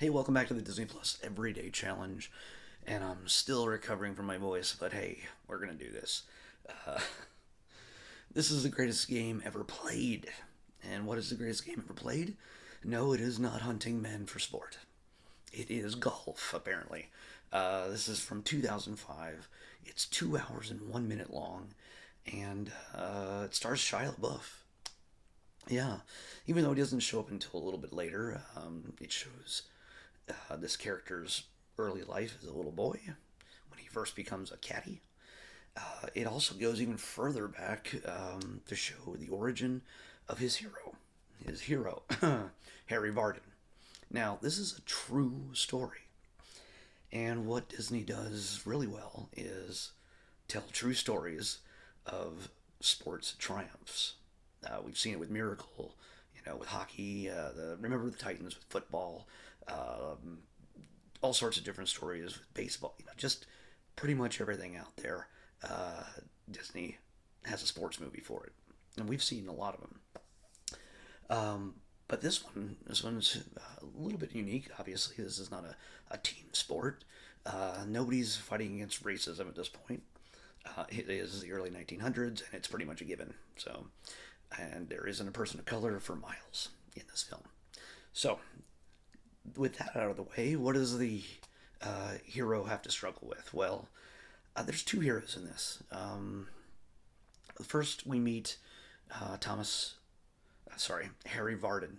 Hey, welcome back to the Disney Plus Everyday Challenge. And I'm still recovering from my voice, but hey, we're gonna do this. Uh, this is the greatest game ever played. And what is the greatest game ever played? No, it is not hunting men for sport. It is golf, apparently. This is from 2005. It's 2 hours and 1 minute long, and it stars Shia LaBeouf. Yeah, even though it doesn't show up until a little bit later, it shows this character's early life as a little boy when he first becomes a caddy. It also goes even further back to show the origin of his hero, Harry Vardon. Now, this is a true story, and what Disney does really well is tell true stories of sports triumphs. We've seen it with Miracle, with hockey. Remember the Titans with football. Um, all sorts of different stories with baseball. Just pretty much everything out there. Uh, Disney has a sports movie for it, and we've seen a lot of them. But this one's a little bit unique. Obviously, this is not a team sport. Nobody's fighting against racism at this point. It is the early 1900s, and it's pretty much a given. So, and there isn't a person of color for miles in this film. So, with that out of the way, what does the hero have to struggle with? Well, there's two heroes in this. First, we meet Thomas. Harry Vardon.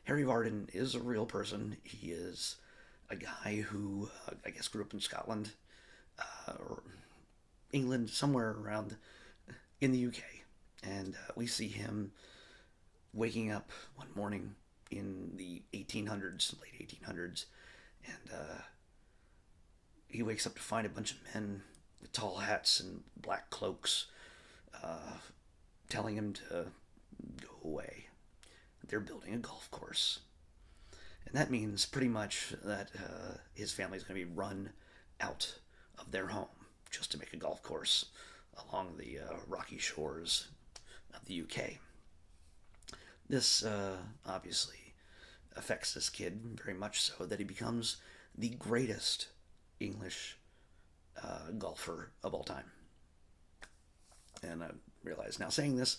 Harry Vardon is a real person. He is a guy who I guess grew up in Scotland or England, somewhere around in the UK, and we see him waking up one morning in the 1800s, late 1800s, and he wakes up to find a bunch of men with tall hats and black cloaks telling him to go away. They're building a golf course. And that means pretty much that his family's going to be run out of their home just to make a golf course along the rocky shores of the UK. This obviously affects this kid very much so that he becomes the greatest English golfer of all time. And I realize now saying this,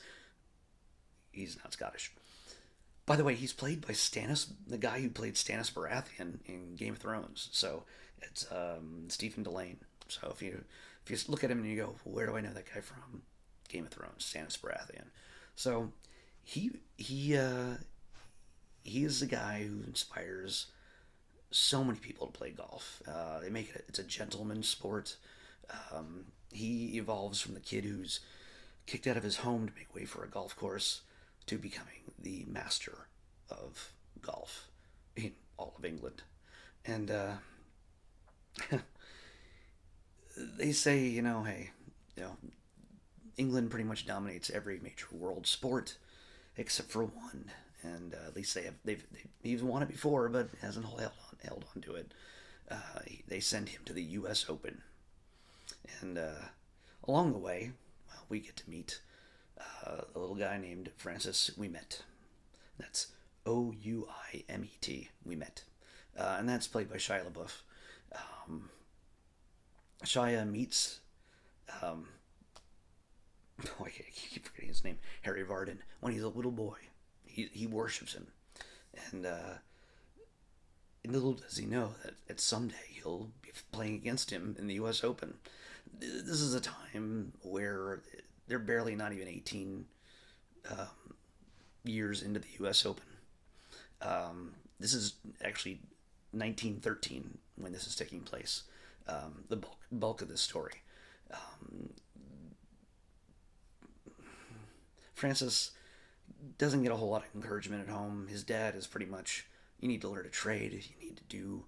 he's not Scottish. By the way, he's played by the guy who played Stannis Baratheon in Game of Thrones. So it's Stephen Delane. So if you look at him and you go, well, where do I know that guy from? Game of Thrones, Stannis Baratheon. So he is the guy who inspires so many people to play golf. They make it's a gentleman's sport. He evolves from the kid who's kicked out of his home to make way for a golf course to becoming the master of golf in all of England. And they say, hey, you know, England pretty much dominates every major world sport except for one, and at least he's won it before, but hasn't held on to it. They send him to the U.S. Open, and along the way, well, we get to meet a little guy named Francis Ouimet. That's Ouimet. Ouimet, and that's played by Shia LaBeouf. Shia meets um, I keep forgetting his name, Harry Vardon, when he's a little boy. He worships him, and little does he know that at someday he'll be playing against him in the U.S. Open. This is a time where they're barely not even 18 years into the U.S. Open. This is actually 1913 when this is taking place. The bulk of this story. Francis doesn't get a whole lot of encouragement at home. His dad is pretty much, you need to learn a trade. You need to do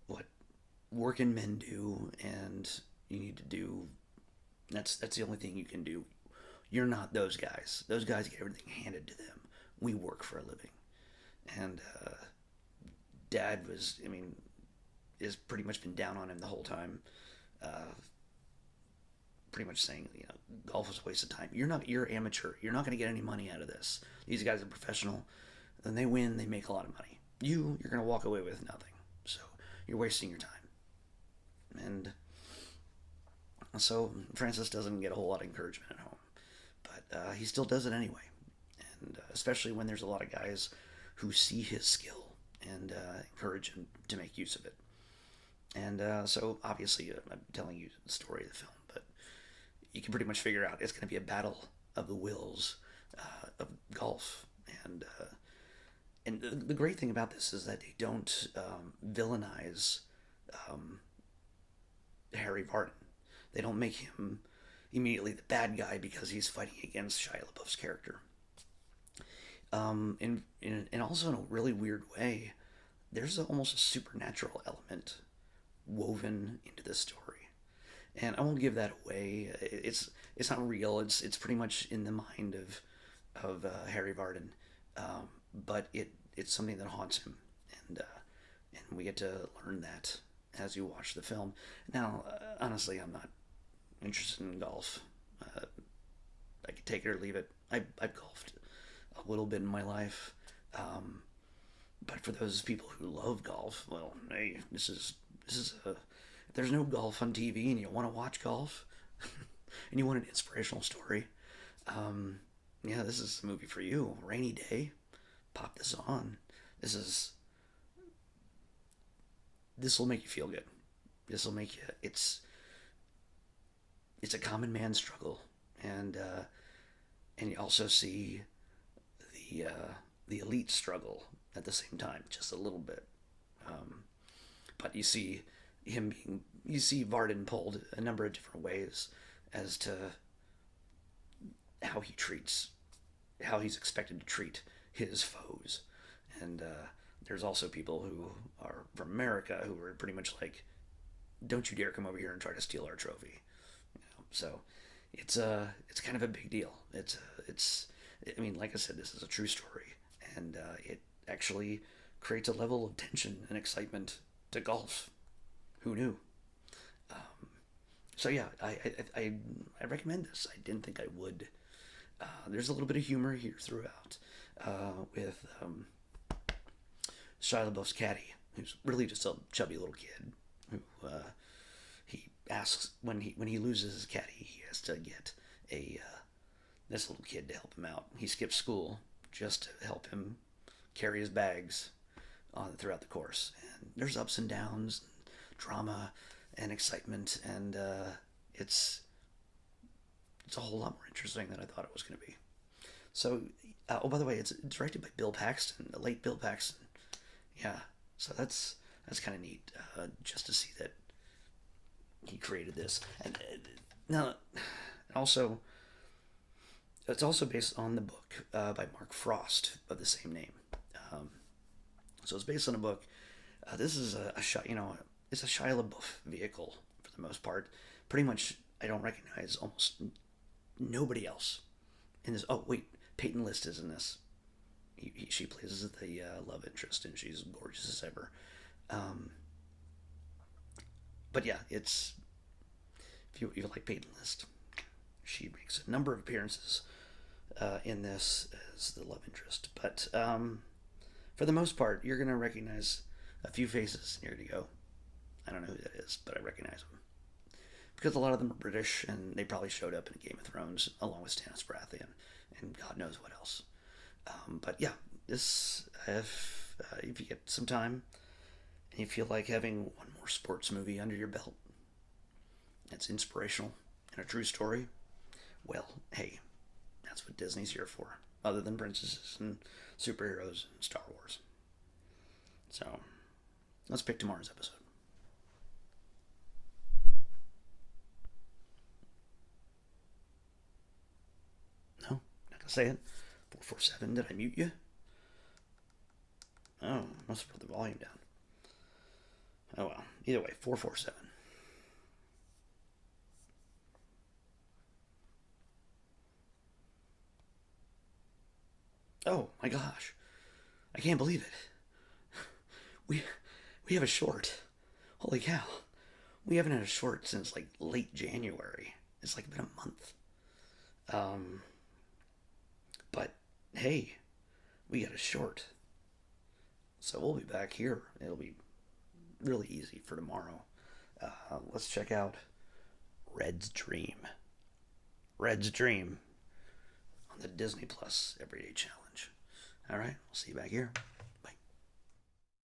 what working men do, and you need to do. That's the only thing you can do. You're not those guys. Those guys get everything handed to them. We work for a living, and Dad has pretty much been down on him the whole time. Pretty much saying, golf is a waste of time. You're amateur. You're not going to get any money out of this. These guys are professional. Then they win, they make a lot of money. You're going to walk away with nothing. you're wasting your time. And so Francis doesn't get a whole lot of encouragement at home, but he still does it anyway. And especially when there's a lot of guys who see his skill and encourage him to make use of it. And so obviously, I'm telling you the story of the film, but you can pretty much figure out it's going to be a battle of the wills of golf. And the great thing about this is that they don't villainize um, Harry Varden. They don't make him immediately the bad guy because he's fighting against Shia LaBeouf's character. And also in a really weird way, there's almost a supernatural element woven into this story. And I won't give that away. It's not real. It's pretty much in the mind of Harry Varden, but it's something that haunts him, and we get to learn that as you watch the film. Now, honestly, I'm not interested in golf. I could take it or leave it. I've golfed a little bit in my life, but for those people who love golf, well, hey, this is a if there's no golf on TV and you want to watch golf and you want an inspirational story, yeah, this is a movie for you. Rainy day, pop this on. This will make you feel good. This will make you. It's a common man struggle, and you also see the elite struggle at the same time, just a little bit. But you see Varden pulled a number of different ways as to how he's expected to treat his foes. And there's also people who are from America who are pretty much like, don't you dare come over here and try to steal our trophy. So it's kind of a big deal. I mean, like I said, this is a true story, and it actually creates a level of tension and excitement to golf. Who knew? So yeah, I recommend this. I didn't think I would. There's a little bit of humor here throughout, with Shia LaBeouf's caddy, who's really just a chubby little kid who he asks when he loses his caddy, he has to get this little kid to help him out. He skips school just to help him carry his bags throughout the course. And there's ups and downs, and drama, and excitement, and it's a whole lot more interesting than I thought it was going to be. So, oh, by the way, it's directed by Bill Paxton, the late Bill Paxton. Yeah, so that's kind of neat, just to see that he created this. And now, also, it's also based on the book by Mark Frost of the same name. So it's based on a book. This is it's a Shia LaBeouf vehicle for the most part. Pretty much, I don't recognize almost nobody else in this. Oh wait, Peyton List is in this. She plays the love interest, and she's gorgeous as ever. But yeah, it's if you like Peyton List, she makes a number of appearances in this as the love interest. But for the most part, you're gonna recognize a few faces, and you're gonna go, I don't know who that is, but I recognize them because a lot of them are British, and they probably showed up in Game of Thrones along with Stannis Baratheon and God knows what else. But yeah, this if you get some time and you feel like having one more sports movie under your belt, that's inspirational and a true story, well, hey, that's what Disney's here for, other than princesses and superheroes and Star Wars. So let's pick tomorrow's episode. No, not gonna say it. 447, did I mute you? Oh, must have put the volume down. Oh well, either way, 447. Oh my gosh, I can't believe it. We we have a short. Holy cow, we haven't had a short since like late January. It's like been a month. Um, but hey, we got a short, so we'll be back here. It'll be really easy for tomorrow. Let's check out Red's Dream. Red's Dream on the Disney Plus Everyday Challenge. All right, we'll see you back here.